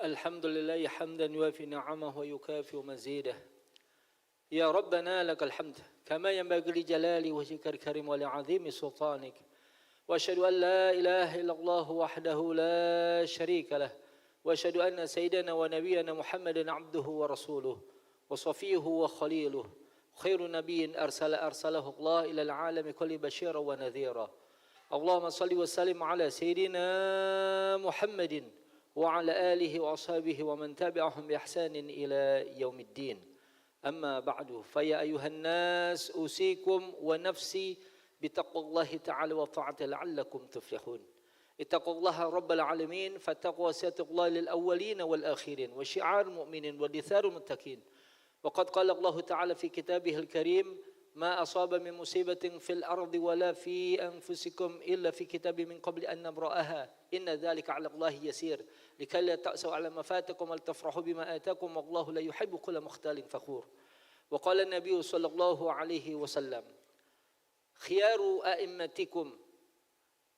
الحمد لله حمدا يوافي نعمه ويكافئ مزيده يا ربنا لك الحمد كما ينبغي لجلال وجهك الكريم ولعظيم سلطانك وأشهد أن لا إله إلا الله وحده لا شريك له وأشهد أن سيدنا ونبينا محمدا عبده ورسوله وصفيه وخليله خير نبي أرسله الله إلى العالم كل بشيرا ونذيرا اللهم صل وسلم على سيدنا محمد وعلى آله وأصحابه ومن تبعهم بإحسان إلى يوم الدين أما بعد فيا أيها الناس أوصيكم ونفسي بتقوى الله تعالى وطاعته لعلكم تفلحون اتقوا الله رب العالمين فالتقوى سيادة الله للأولين والآخرين وشعار المؤمنين ودثار المتقين وقد قال الله تعالى في كتابه الكريم ما أصاب من مصيبة في الأرض ولا في أنفسكم إلا في كتاب من قبل أن نبرأها إن ذلك على الله يسير لكي لا تأسوا على ما فاتكم ولتفرحوا بما آتاكم والله لا يحب كل مختال فخور وقال النبي صلى الله عليه وسلم خيار أئمتكم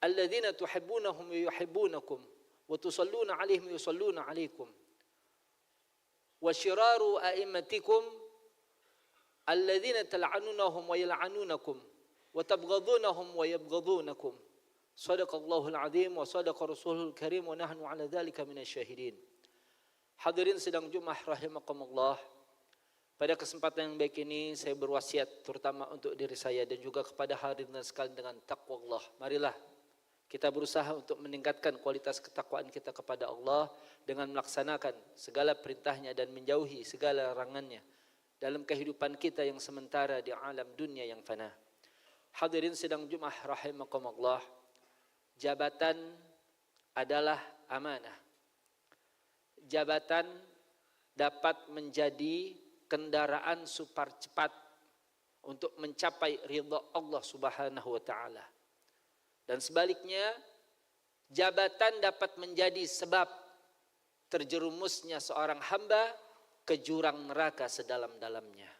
الذين تحبونهم ويحبونكم وتصلون عليهم ويصلون عليكم وشرار أئمتكم الذين تلعنونهم ويلعنونكم وتبغضونهم ويبغضونكم صدق الله العظيم وصدق رسوله الكريم ونحن على ذلك من الشاهدين. Hadirin sidang Jumat rahimakumullah. Pada kesempatan yang baik ini saya berwasiat terutama untuk diri saya dan juga kepada hadirin sekalian dengan takwa Allah. Marilah kita berusaha untuk meningkatkan kualitas ketakwaan kita kepada Allah dengan melaksanakan segala perintahnya dan menjauhi segala larangannya dalam kehidupan kita yang sementara di alam dunia yang fana. Hadirin sidang Jumat rahimakumullah. Jabatan adalah amanah. Jabatan dapat menjadi kendaraan super cepat untuk mencapai ridha Allah Subhanahu wa taala. Dan sebaliknya, jabatan dapat menjadi sebab terjerumusnya seorang hamba ke jurang neraka sedalam-dalamnya.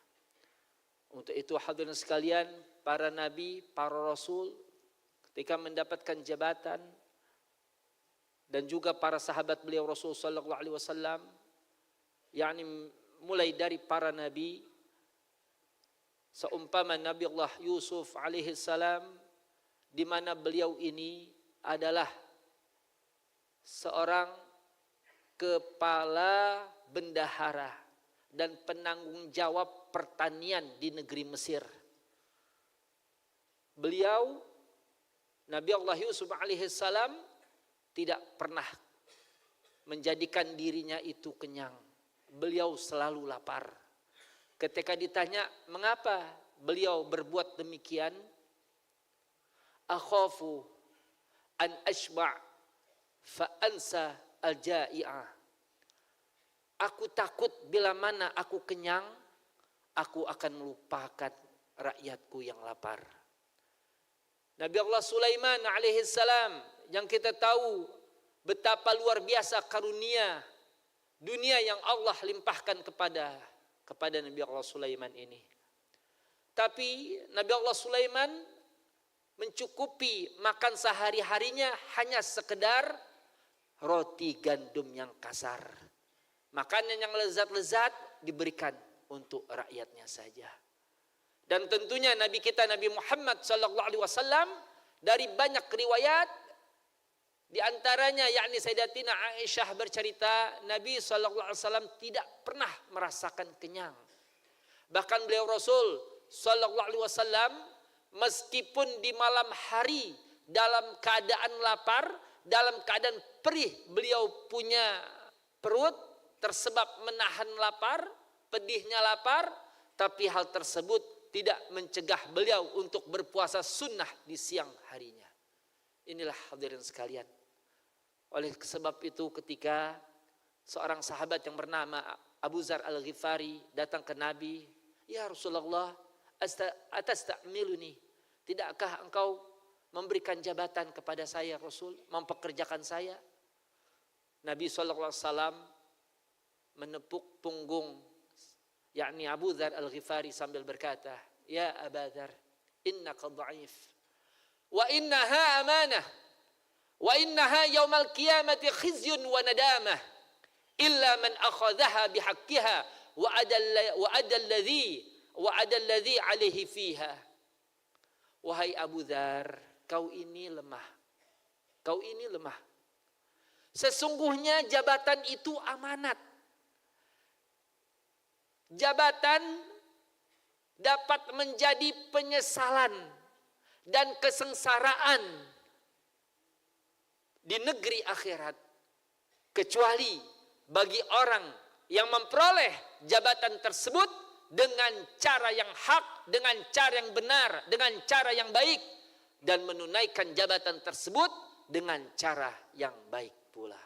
Untuk itu hadirin sekalian, para nabi, para rasul ketika mendapatkan jabatan dan juga para sahabat beliau Rasul sallallahu alaihi wasallam, yakni mulai dari para nabi seumpama Nabi Allah Yusuf alaihi salam, di mana beliau ini adalah seorang kepala bendahara dan penanggung jawab pertanian di negeri Mesir. Beliau Nabi Allah Yusuf alaihi salam tidak pernah menjadikan dirinya itu kenyang. Beliau selalu lapar. Ketika ditanya mengapa beliau berbuat demikian, akhafu an ashba' fa ansa al-ja'i'ah. Aku takut bila mana aku kenyang, aku akan melupakan rakyatku yang lapar. Nabi Allah Sulaiman alaihi salam yang kita tahu betapa luar biasa karunia dunia yang Allah limpahkan kepada Nabi Allah Sulaiman ini. Tapi Nabi Allah Sulaiman mencukupi makan sehari-harinya hanya sekedar roti gandum yang kasar. Makanan yang lezat-lezat diberikan untuk rakyatnya saja. Dan tentunya Nabi kita Nabi Muhammad sallallahu alaihi wasallam dari banyak riwayat, di antaranya yakni Sayyidatina Aisyah bercerita Nabi sallallahu alaihi wasallam tidak pernah merasakan kenyang. Bahkan beliau Rasul sallallahu alaihi wasallam meskipun di malam hari dalam keadaan lapar, dalam keadaan perih, beliau punya perut tersebab menahan lapar, pedihnya lapar, tapi hal tersebut tidak mencegah beliau untuk berpuasa sunnah di siang harinya. Inilah hadirin sekalian. Oleh sebab itu ketika seorang sahabat yang bernama Abu Dzar Al-Ghifari datang ke Nabi, "Ya Rasulullah, atasta'miluni? Tidakkah engkau memberikan jabatan kepada saya Rasul, mempekerjakan saya?" Nabi sallallahu alaihi wasallam menepuk punggung yakni Abu Dzar Al-Ghifari sambil berkata, "Ya Abu Dzar, innaka dha'if wa innaha amanah wa innaha yaumal qiyamati khizyun wa nadamah illa man akhadhaha bihaqqiha wa adal ladzi alaihi fiha. Wahai Abu Dzar, kau ini lemah. Kau ini lemah. Sesungguhnya jabatan itu amanat. Jabatan dapat menjadi penyesalan dan kesengsaraan di negeri akhirat, kecuali bagi orang yang memperoleh jabatan tersebut dengan cara yang hak, dengan cara yang benar, dengan cara yang baik, dan menunaikan jabatan tersebut dengan cara yang baik pula.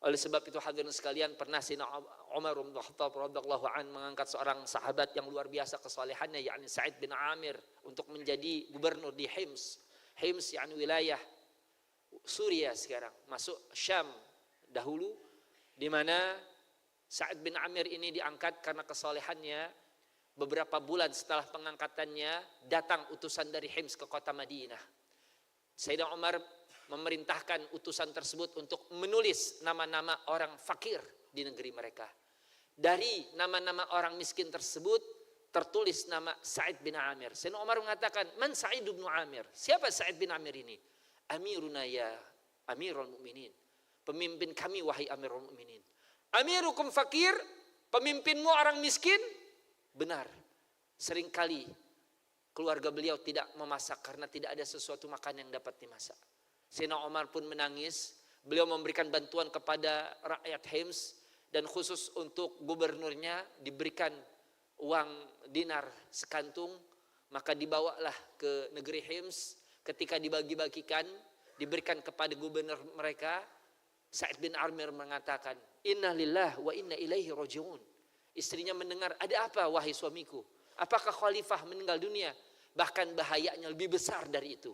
Oleh sebab itu hadirin sekalian, pernah Sayyidina Umar bin Khattab radhiyallahu anhu mengangkat seorang sahabat yang luar biasa kesalehannya, yakni Sa'id bin Amir, untuk menjadi gubernur di Hims. Hims yakni wilayah Suriah sekarang, masuk Syam dahulu, di mana Sa'id bin Amir ini diangkat karena kesalehannya. Beberapa bulan setelah pengangkatannya, datang utusan dari Hims ke kota Madinah. Sayyidina Umar memerintahkan utusan tersebut untuk menulis nama-nama orang fakir di negeri mereka. Dari nama-nama orang miskin tersebut tertulis nama Sa'id bin Amir. Sayyidina Umar mengatakan, "Man Sa'id bin Amir?" Siapa Sa'id bin Amir ini? "Amiruna ya Amirul Mukminin." Pemimpin kami wahai Amirul Mukminin. "Amirukum fakir?" Pemimpinmu orang miskin? Benar. Seringkali keluarga beliau tidak memasak karena tidak ada sesuatu makan yang dapat dimasak. Sayyidina Umar pun menangis. Beliau memberikan bantuan kepada rakyat Hims, dan khusus untuk gubernurnya diberikan uang dinar sekantung. Maka dibawalah ke negeri Hims. Ketika dibagi-bagikan, diberikan kepada gubernur mereka, Sa'id bin Amir mengatakan, "Inna lillah wa inna ilaihi raji'un." Istrinya mendengar, "Ada apa wahai suamiku? Apakah khalifah meninggal dunia?" Bahkan bahayanya lebih besar dari itu.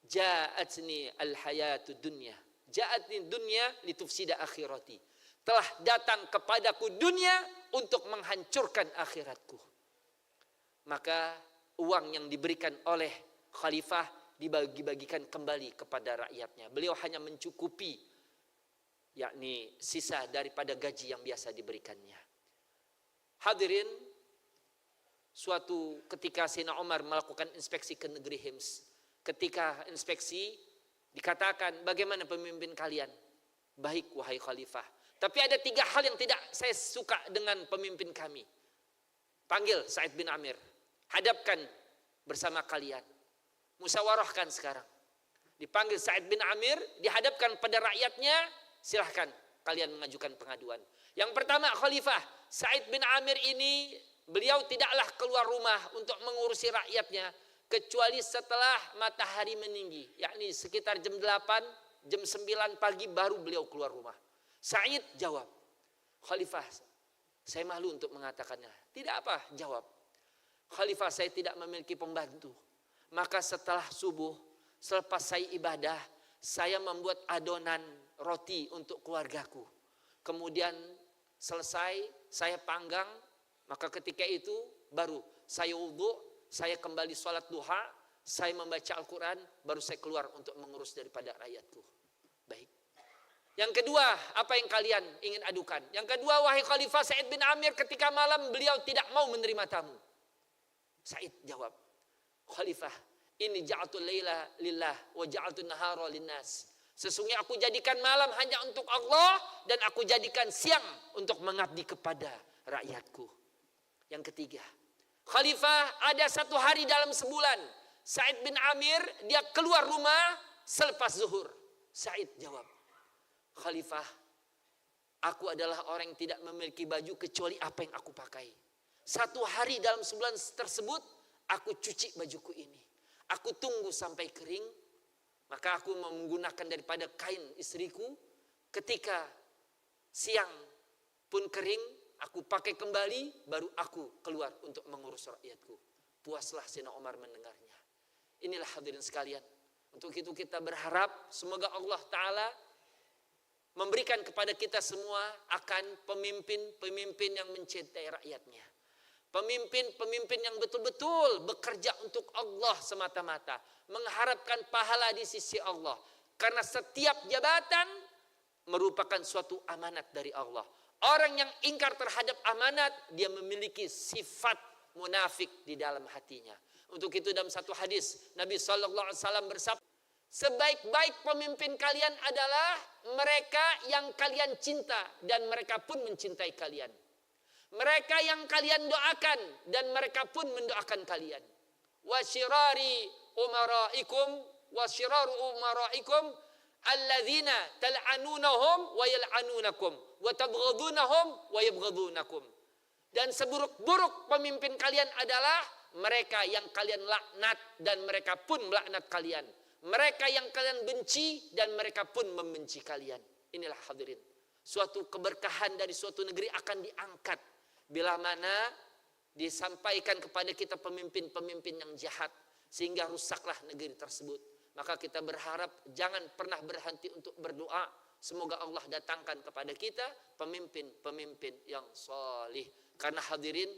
"Ja'atni al-hayatud dunya. Ja'atni dunya litufsida akhirati." Telah datang kepadaku dunia untuk menghancurkan akhiratku. Maka uang yang diberikan oleh khalifah dibagi-bagikan kembali kepada rakyatnya. Beliau hanya mencukupi, yakni sisa daripada gaji yang biasa diberikannya. Hadirin, suatu ketika Sayyidina Umar melakukan inspeksi ke negeri Hims. Ketika inspeksi dikatakan, "Bagaimana pemimpin kalian?" "Baik wahai khalifah. Tapi ada 3 hal yang tidak saya suka dengan pemimpin kami." Panggil Sa'id bin Amir, hadapkan bersama kalian, musyawarahkan sekarang. Dipanggil Sa'id bin Amir, dihadapkan pada rakyatnya, silahkan kalian mengajukan pengaduan. Yang pertama, khalifah Sa'id bin Amir ini, beliau tidaklah keluar rumah untuk mengurusi rakyatnya kecuali setelah matahari meninggi, yakni sekitar jam 8, jam 9 pagi baru beliau keluar rumah. Sa'id jawab, "Khalifah, saya malu untuk mengatakannya." "Tidak apa," jawab, "Khalifah, saya tidak memiliki pembantu. Maka setelah subuh, selepas saya ibadah, saya membuat adonan roti untuk keluargaku. Kemudian selesai, saya panggang. Maka ketika itu baru saya wudhu, saya kembali sholat duha, saya membaca Al-Quran, baru saya keluar untuk mengurus daripada rakyatku." Baik. Yang kedua, apa yang kalian ingin adukan? Yang kedua, wahai Khalifah Sa'id bin Amir, ketika malam beliau tidak mau menerima tamu. Sa'id jawab, "Khalifah, ini ja'atul laila lillah wa ja'atul nahara linnas." Sesungguhnya aku jadikan malam hanya untuk Allah, dan aku jadikan siang untuk mengabdi kepada rakyatku. Yang ketiga, Khalifah, ada 1 hari dalam sebulan Sa'id bin Amir dia keluar rumah selepas zuhur. Sa'id jawab, "Khalifah, aku adalah orang yang tidak memiliki baju kecuali apa yang aku pakai. 1 hari dalam sebulan tersebut aku cuci bajuku ini. Aku tunggu sampai kering, maka aku menggunakan daripada kain istriku. Ketika siang pun kering, aku pakai kembali, baru aku keluar untuk mengurus rakyatku." Puaslah Sayyidina Umar mendengarnya. Inilah hadirin sekalian. Untuk itu kita berharap semoga Allah Ta'ala memberikan kepada kita semua akan pemimpin-pemimpin yang mencintai rakyatnya. Pemimpin-pemimpin yang betul-betul bekerja untuk Allah semata-mata, mengharapkan pahala di sisi Allah. Karena setiap jabatan merupakan suatu amanat dari Allah. Orang yang ingkar terhadap amanat, dia memiliki sifat munafik di dalam hatinya. Untuk itu dalam satu hadis Nabi SAW bersabda, sebaik-baik pemimpin kalian adalah mereka yang kalian cinta dan mereka pun mencintai kalian. Mereka yang kalian doakan dan mereka pun mendoakan kalian. Wasyirari umaraikum alladzina tal'anunahum wa yal'anunakum wa tabghadunahum wa yabghadunakum. Dan seburuk-buruk pemimpin kalian adalah mereka yang kalian laknat dan mereka pun melaknat kalian. Mereka yang kalian benci dan mereka pun membenci kalian. Inilah hadirin, suatu keberkahan dari suatu negeri akan diangkat bila mana disampaikan kepada kita pemimpin-pemimpin yang jahat sehingga rusaklah negeri tersebut. Maka kita berharap jangan pernah berhenti untuk berdoa, semoga Allah datangkan kepada kita pemimpin-pemimpin yang salih. Karena hadirin,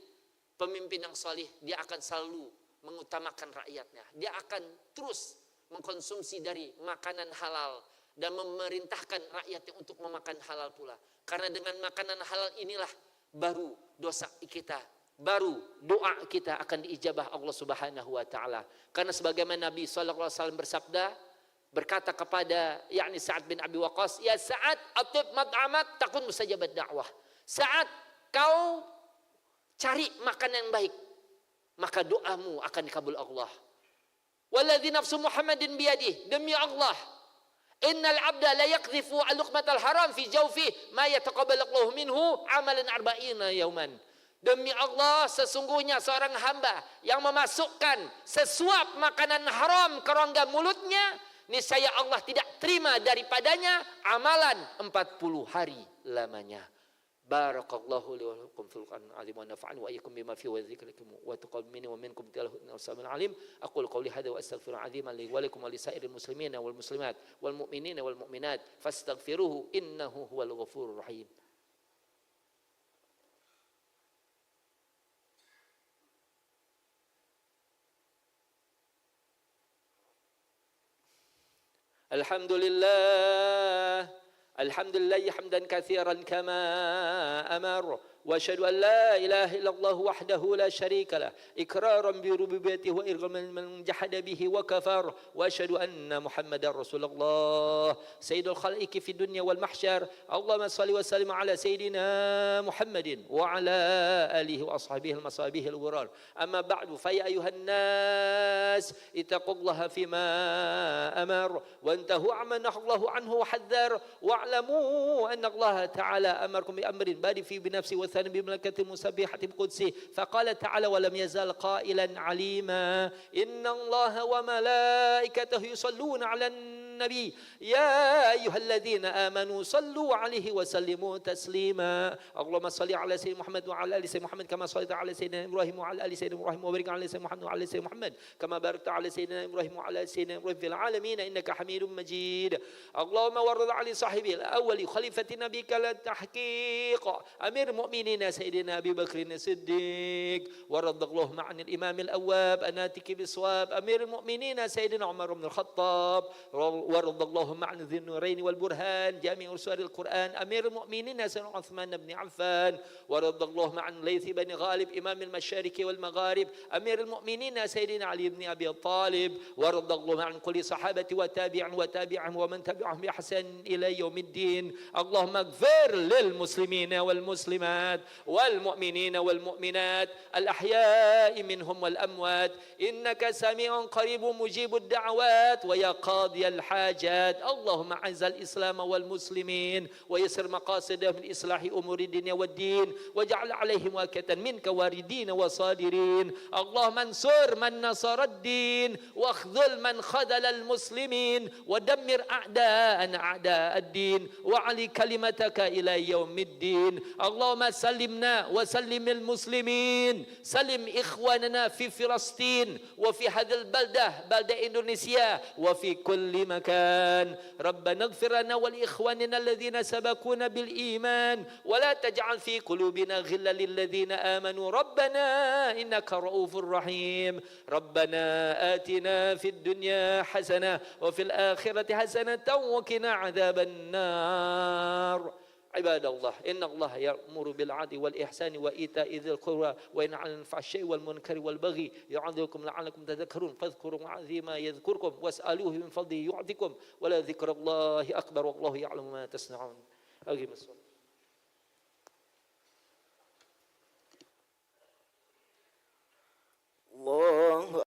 pemimpin yang salih dia akan selalu mengutamakan rakyatnya. Dia akan terus mengkonsumsi dari makanan halal dan memerintahkan rakyatnya untuk memakan halal pula. Karena dengan makanan halal inilah baru dosa kita, baru doa kita akan diijabah Allah Subhanahu wa taala. Karena sebagaimana Nabi sallallahu alaihi wasallam bersabda, berkata kepada yakni Sa'ad bin Abi Waqqas, "Ya Sa'ad, atib mat'amak takun mustajabat da'wah." Saat kau cari makan yang baik, maka doamu akan dikabul Allah. Walladzi nafsu Muhammadin biyadihi, demi Allah, innal abda la yaqdhifu al-luqmatal haram fi jawfi ma yataqabbalu minhu amalan 40 yauman. Demi Allah, sesungguhnya seorang hamba yang memasukkan sesuap makanan haram ke rongga mulutnya, niscaya Allah tidak terima daripadanya amalan 40 hari lamanya. Barakallahu li wa lakum fil Qur'an azim wa nafa'ani wa iyyakum bima fihi wa dzikrikum wa taqabbal minni wa minkum tilawatan samil alim. Aqulu qawli hadha wa astaghfiru aziman li wa lakum wa li sa'iril muslimina wal muslimat wal mu'minina wal mu'minat fastaghfiruhu innahu huwal ghafurur rahim. Alhamdulillah, alhamdulillah hamdan katsiran kama amar. واشهد ان لا اله الا الله وحده لا شريك له اقرارا بربوبيته وارغاما من جحد به وكفر واشهد ان محمدا رسول الله سيد الخلائق في الدنيا والمحشر اللهم صل وسلم على سيدنا محمد وعلى اله واصحابه المصابيح الغرار اما بعد فيا ايها الناس اتقوا الله فيما امر وانتهوا عما نهى الله عنه وحذر واعلموا ان الله تعالى امركم بامر بادئ في بنفسه بملكة المسبحة بقدسه فقال تعالى ولم يزال قائلا عليما إن الله وملائكته يصلون على النبي يا أيها الذين آمنوا صلوا عليه وسلموا تسليما اللهم صل على سيدنا محمد وعلى آل سيدنا محمد كما صليت على سيدنا إبراهيم وعلى آل سيدنا إبراهيم وبارك على سيدنا محمد وعلى آل سيدنا محمد كما باركت على سيدنا إبراهيم وعلى آل سيدنا إبراهيم في العالمين إنك حميد مجيد اللهم ورد على صاحبه الأول خليفة نبيك التحقيق أمير المؤمنين سيدنا أبي بكر الصديق ورد اللهم عن الإمام الأواب أناتك بالصواب أمير المؤمنين سيدنا عمر بن الخطاب ورد اللهم عن ذي النورين والبرهان جامع سور القرآن أمير المؤمنين سيدنا عثمان بن عفان ورد اللهم عن ليث بن غالب إمام المشارق والمغارب أمير المؤمنين سيدنا علي بن أبي طالب ورد اللهم عن كل صحابة وتابعهم ومن تبعهم بإحسان إلى يوم الدين اللهم اغفر للمسلمين والمسلمات والمؤمنين والمؤمنات الأحياء منهم والأموات إنك سميع قريب مجيب الدعوات ويا قاضي الحاجات اللهم أعز الإسلام والمسلمين ويسر مقاصدهم من إصلاح أمور الدنيا والدين واجعل عليهم واكة منك واردين وصادرين اللهم انصر من نصر الدين واخذل من خذل المسلمين ودمر أعداءنا أعداء الدين وعلي كلمتك إلى يوم الدين اللهم سلمنا وسلم المسلمين سلم إخواننا في فلسطين وفي هذه البلدة بلدة إندونيسيا وفي كل مكان مكان ربنا اغفر لنا ولإخواننا الذين سبقونا بالإيمان ولا تجعل في قلوبنا غلا للذين آمنوا ربنا إنك رؤوف رحيم ربنا آتنا في الدنيا حسنة وفي الآخرة حسنة وقنا عذاب النار عباد الله إن الله يأمر بالعدل والإحسان وإيتاء ذي القربى وينهى عن الفحشاء والمنكر والبغي يعظكم لعلكم تذكرون فاذكروا عظيما يذكركم واسألوه من فضله يعطكم ولا ذكر الله أكبر والله يعلم ما تصنعون. أقيم الصلاة. الله